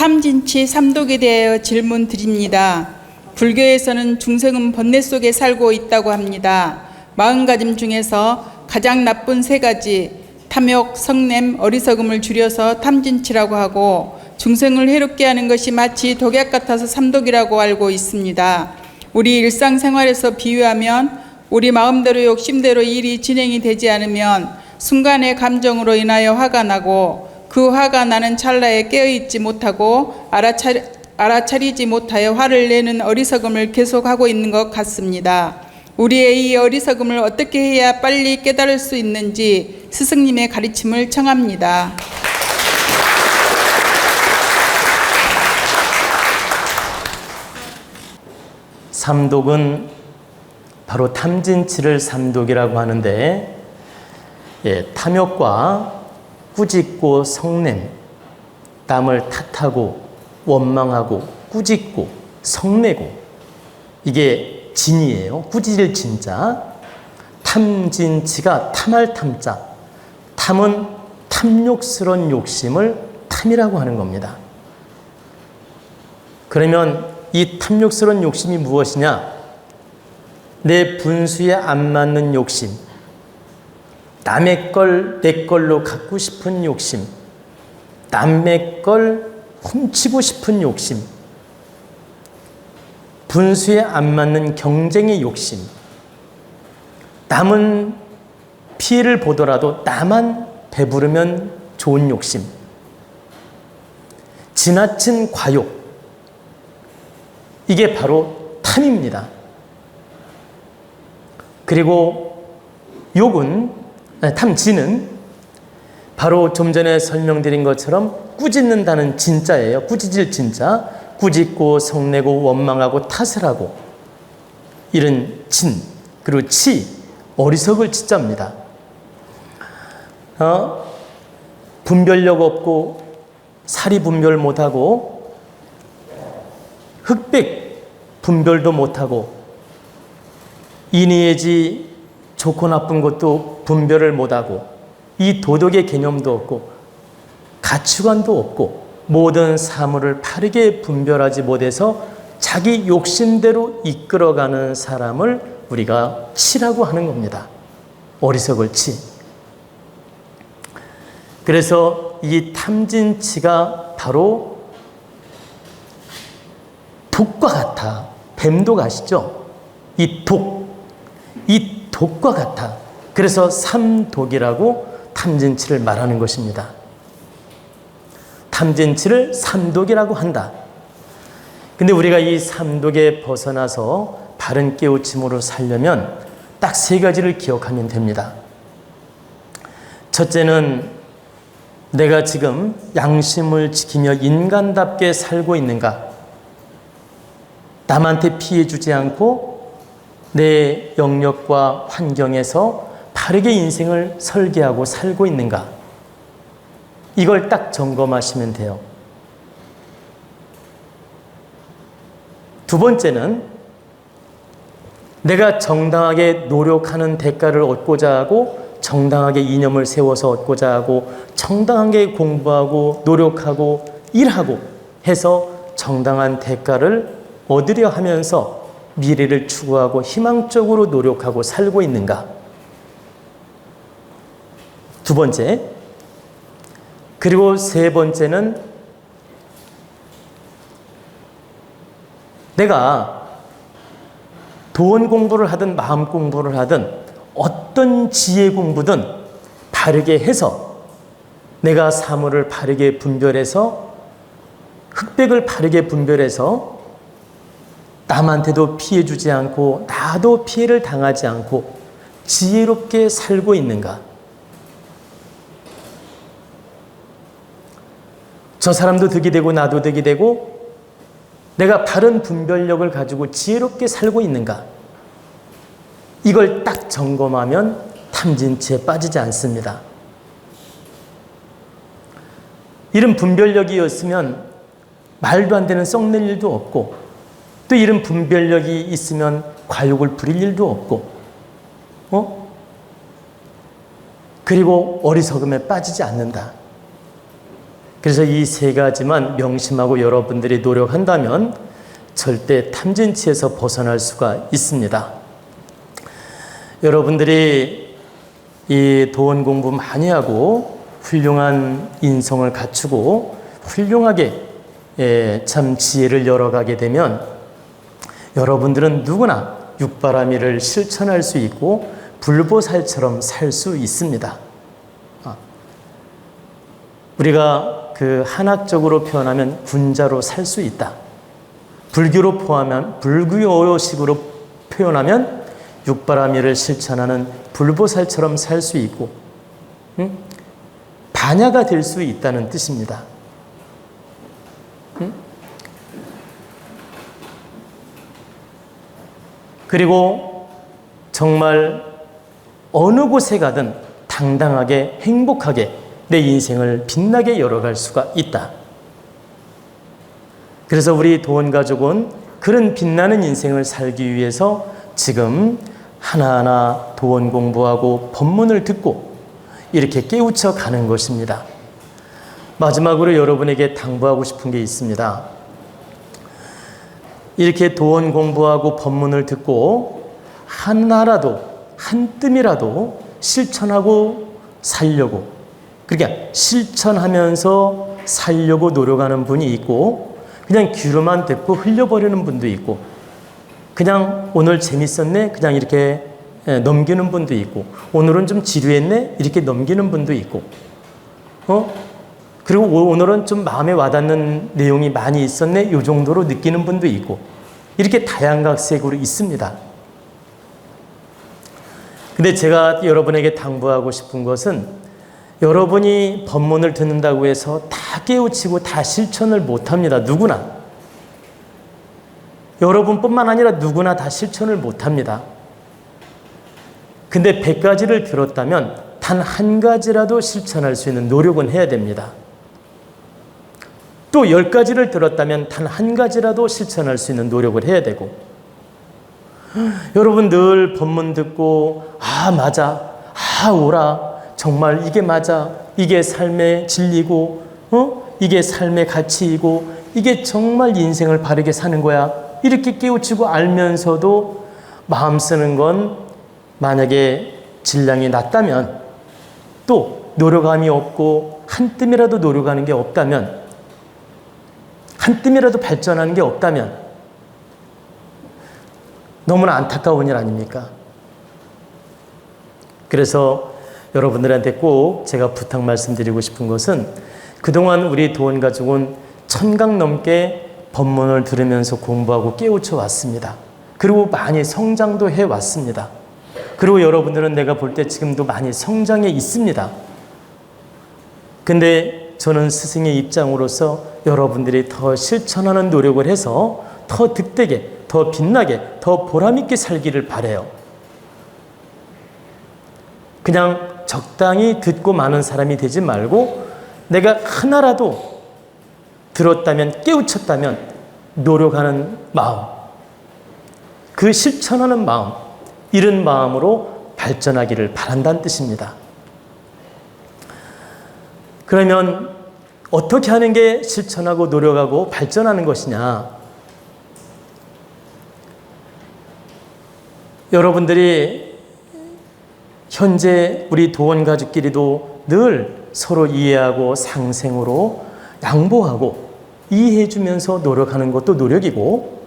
탐진치 삼독에 대하여 질문 드립니다. 불교에서는 중생은 번뇌 속에 살고 있다고 합니다. 마음가짐 중에서 가장 나쁜 세 가지, 탐욕, 성냄, 어리석음을 줄여서 탐진치라고 하고, 중생을 해롭게 하는 것이 마치 독약 같아서 삼독이라고 알고 있습니다. 우리 일상생활에서 비유하면 우리 마음대로 욕심대로 일이 진행이 되지 않으면 순간의 감정으로 인하여 화가 나고, 그 화가 나는 찰나에 깨어있지 못하고 알아차리지 못하여 화를 내는 어리석음을 계속하고 있는 것 같습니다. 우리의 이 어리석음을 어떻게 해야 빨리 깨달을 수 있는지 스승님의 가르침을 청합니다. 삼독은 바로 탐진치를 삼독이라고 하는데, 탐욕과 꾸짖고 성냄, 남을 탓하고 원망하고 꾸짖고 성내고, 이게 진이에요. 꾸짖을 진자. 탐진치가 탐할 탐자. 탐은 탐욕스러운 욕심을 탐이라고 하는 겁니다. 그러면 이 탐욕스러운 욕심이 무엇이냐? 내 분수에 안 맞는 욕심, 남의 걸 내 걸로 갖고 싶은 욕심, 남의 걸 훔치고 싶은 욕심, 분수에 안 맞는 경쟁의 욕심, 남은 피해를 보더라도 나만 배부르면 좋은 욕심, 지나친 과욕, 이게 바로 탐입니다. 그리고 탐진은 바로 좀 전에 설명드린 것처럼 꾸짖는다는 진자예요. 꾸짖을 진자. 꾸짖고 성내고 원망하고 탓을 하고, 이런 진, 그리고 치, 어리석을 치자입니다. 분별력 없고 사리 분별 못하고 흑백 분별도 못하고 인의예지 좋고 나쁜 것도 분별을 못하고, 이 도덕의 개념도 없고 가치관도 없고 모든 사물을 바르게 분별하지 못해서 자기 욕심대로 이끌어가는 사람을 우리가 치라고 하는 겁니다. 어리석을 치. 그래서 이 탐진치가 바로 독과 같아. 뱀독 아시죠? 이 독과 같아. 그래서 삼독이라고 탐진치를 말하는 것입니다. 탐진치를 삼독이라고 한다. 근데 우리가 이 삼독에 벗어나서 바른 깨우침으로 살려면 딱 세 가지를 기억하면 됩니다. 첫째는 내가 지금 양심을 지키며 인간답게 살고 있는가? 남한테 피해 주지 않고 내 영역과 환경에서 바르게 인생을 설계하고 살고 있는가? 이걸 딱 점검하시면 돼요. 두 번째는 내가 정당하게 노력하는 대가를 얻고자 하고, 정당하게 이념을 세워서 얻고자 하고, 정당하게 공부하고 노력하고 일하고 해서 정당한 대가를 얻으려 하면서 미래를 추구하고 희망적으로 노력하고 살고 있는가? 두 번째. 그리고 세 번째는 내가 돈 공부를 하든 마음 공부를 하든 어떤 지혜 공부든 바르게 해서 내가 사물을 바르게 분별해서 흑백을 바르게 분별해서 남한테도 피해 주지 않고 나도 피해를 당하지 않고 지혜롭게 살고 있는가? 저 사람도 득이 되고 나도 득이 되고 내가 바른 분별력을 가지고 지혜롭게 살고 있는가? 이걸 딱 점검하면 탐진치에 빠지지 않습니다. 이런 분별력이었으면 말도 안 되는 썩낼 일도 없고, 또 이런 분별력이 있으면 과욕을 부릴 일도 없고, 그리고 어리석음에 빠지지 않는다. 그래서 이 세 가지만 명심하고 여러분들이 노력한다면 절대 탐진치에서 벗어날 수가 있습니다. 여러분들이 이 도원 공부 많이 하고 훌륭한 인성을 갖추고 훌륭하게 참 지혜를 열어가게 되면 여러분들은 누구나 육바라밀을 실천할 수 있고 불보살처럼 살 수 있습니다. 우리가 그 한학적으로 표현하면 군자로 살 수 있다. 불교로 포함하면 불교식으로 표현하면 육바라밀을 실천하는 불보살처럼 살 수 있고 반야가 될 수 있다는 뜻입니다. 그리고 정말 어느 곳에 가든 당당하게 행복하게 내 인생을 빛나게 열어갈 수가 있다. 그래서 우리 도원가족은 그런 빛나는 인생을 살기 위해서 지금 하나하나 도원 공부하고 법문을 듣고 이렇게 깨우쳐 가는 것입니다. 마지막으로 여러분에게 당부하고 싶은 게 있습니다. 이렇게 도원 공부하고 법문을 듣고 하나라도 한 뜸이라도 실천하고 살려고, 그러니까 실천하면서 살려고 노력하는 분이 있고 그냥 귀로만 듣고 흘려버리는 분도 있고 그냥 오늘 재밌었네 그냥 이렇게 넘기는 분도 있고 오늘은 좀 지루했네 이렇게 넘기는 분도 있고 그리고 오늘은 좀 마음에 와닿는 내용이 많이 있었네 이 정도로 느끼는 분도 있고 이렇게 다양각색으로 있습니다. 근데 제가 여러분에게 당부하고 싶은 것은 여러분이 법문을 듣는다고 해서 다 깨우치고 다 실천을 못합니다. 누구나. 여러분뿐만 아니라 누구나 다 실천을 못합니다. 근데 100가지를 들었다면 단 한 가지라도 실천할 수 있는 노력은 해야 됩니다. 또 10가지를 들었다면 단 한 가지라도 실천할 수 있는 노력을 해야 되고 여러분 늘 법문 듣고 맞아, 옳아, 정말 이게 맞아, 이게 삶의 진리고 이게 삶의 가치이고 이게 정말 인생을 바르게 사는 거야 이렇게 깨우치고 알면서도 마음 쓰는 건 만약에 질량이 낮다면 또 노력함이 없고 한 뜸이라도 노력하는 게 없다면 한 뜸이라도 발전하는 게 없다면 너무나 안타까운 일 아닙니까? 그래서 여러분들한테 꼭 제가 부탁 말씀드리고 싶은 것은 그동안 우리 도원가족은 1000강 넘게 법문을 들으면서 공부하고 깨우쳐 왔습니다. 그리고 많이 성장도 해왔습니다. 그리고 여러분들은 내가 볼 때 지금도 많이 성장해 있습니다. 근데 저는 스승의 입장으로서 여러분들이 더 실천하는 노력을 해서 더 득되게, 더 빛나게, 더 보람있게 살기를 바라요. 그냥 적당히 듣고 마는 사람이 되지 말고 내가 하나라도 들었다면 깨우쳤다면 노력하는 마음, 그 실천하는 마음, 이런 마음으로 발전하기를 바란다는 뜻입니다. 그러면 어떻게 하는 게 실천하고 노력하고 발전하는 것이냐? 여러분들이 현재 우리 도원 가족끼리도 늘 서로 이해하고 상생으로 양보하고 이해해주면서 노력하는 것도 노력이고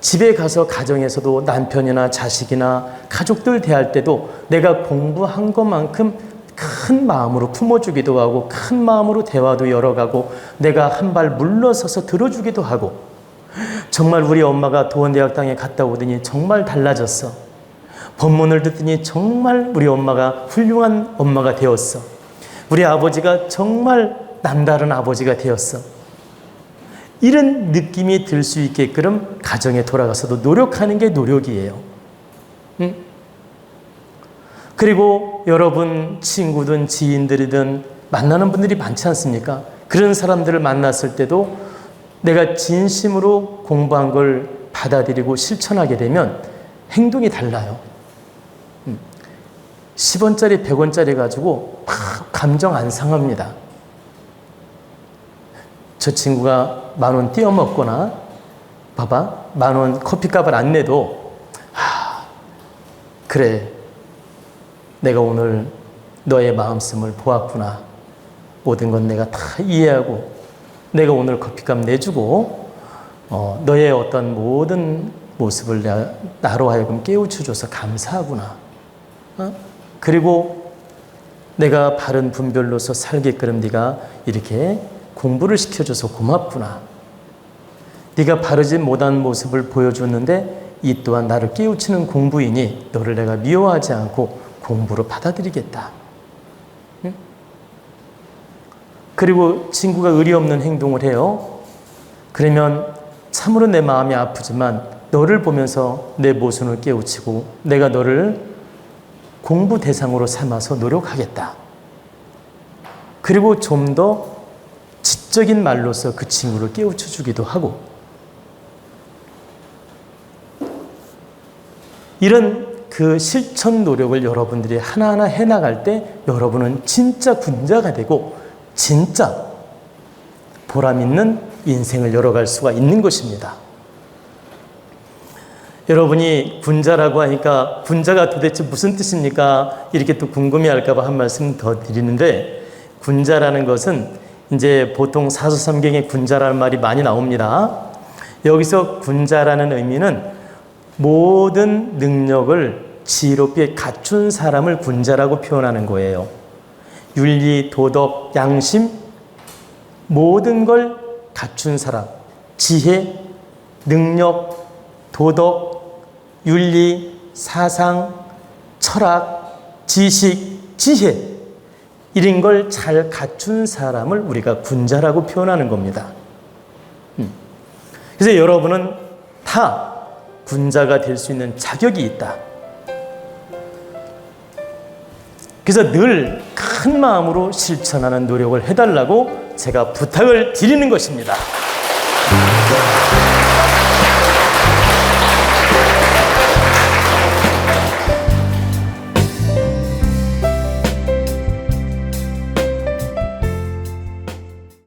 집에 가서 가정에서도 남편이나 자식이나 가족들 대할 때도 내가 공부한 것만큼 큰 마음으로 품어주기도 하고 큰 마음으로 대화도 열어가고 내가 한 발 물러서서 들어주기도 하고 정말 우리 엄마가 도원대학당에 갔다 오더니 정말 달라졌어. 법문을 듣더니 정말 우리 엄마가 훌륭한 엄마가 되었어. 우리 아버지가 정말 남다른 아버지가 되었어. 이런 느낌이 들 수 있게끔 가정에 돌아가서도 노력하는 게 노력이에요. 그리고 여러분 친구든 지인들이든 만나는 분들이 많지 않습니까? 그런 사람들을 만났을 때도 내가 진심으로 공부한 걸 받아들이고 실천하게 되면 행동이 달라요. 10원짜리 100원짜리 가지고 막 감정 안 상합니다. 저 친구가 10,000원 띄어먹거나 봐봐 10,000원 커피값을 안 내도 그래 내가 오늘 너의 마음씀을 보았구나. 모든 건 내가 다 이해하고 내가 오늘 커피값 내주고 너의 어떤 모든 모습을 나로 하여금 깨우쳐줘서 감사하구나. 그리고 내가 바른 분별로서 살게끔 네가 이렇게 공부를 시켜줘서 고맙구나. 네가 바르지 못한 모습을 보여줬는데 이 또한 나를 깨우치는 공부이니 너를 내가 미워하지 않고 공부로 받아들이겠다. 응? 그리고 친구가 의리 없는 행동을 해요. 그러면 참으로 내 마음이 아프지만 너를 보면서 내 모순을 깨우치고 내가 너를 공부 대상으로 삼아서 노력하겠다. 그리고 좀 더 지적인 말로서 그 친구를 깨우쳐 주기도 하고 이런 그 실천 노력을 여러분들이 하나하나 해나갈 때 여러분은 진짜 군자가 되고 진짜 보람 있는 인생을 열어갈 수가 있는 것입니다. 여러분이 군자라고 하니까 군자가 도대체 무슨 뜻입니까? 이렇게 또 궁금해할까 봐 한 말씀 더 드리는데 군자라는 것은 이제 보통 사서삼경에 군자라는 말이 많이 나옵니다. 여기서 군자라는 의미는 모든 능력을 지혜롭게 갖춘 사람을 군자라고 표현하는 거예요. 윤리, 도덕, 양심 모든 걸 갖춘 사람, 지혜, 능력, 도덕, 윤리, 사상, 철학, 지식, 지혜 이런 걸 잘 갖춘 사람을 우리가 군자라고 표현하는 겁니다. 그래서 여러분은 다 군자가 될 수 있는 자격이 있다. 그래서 늘 큰 마음으로 실천하는 노력을 해달라고 제가 부탁을 드리는 것입니다.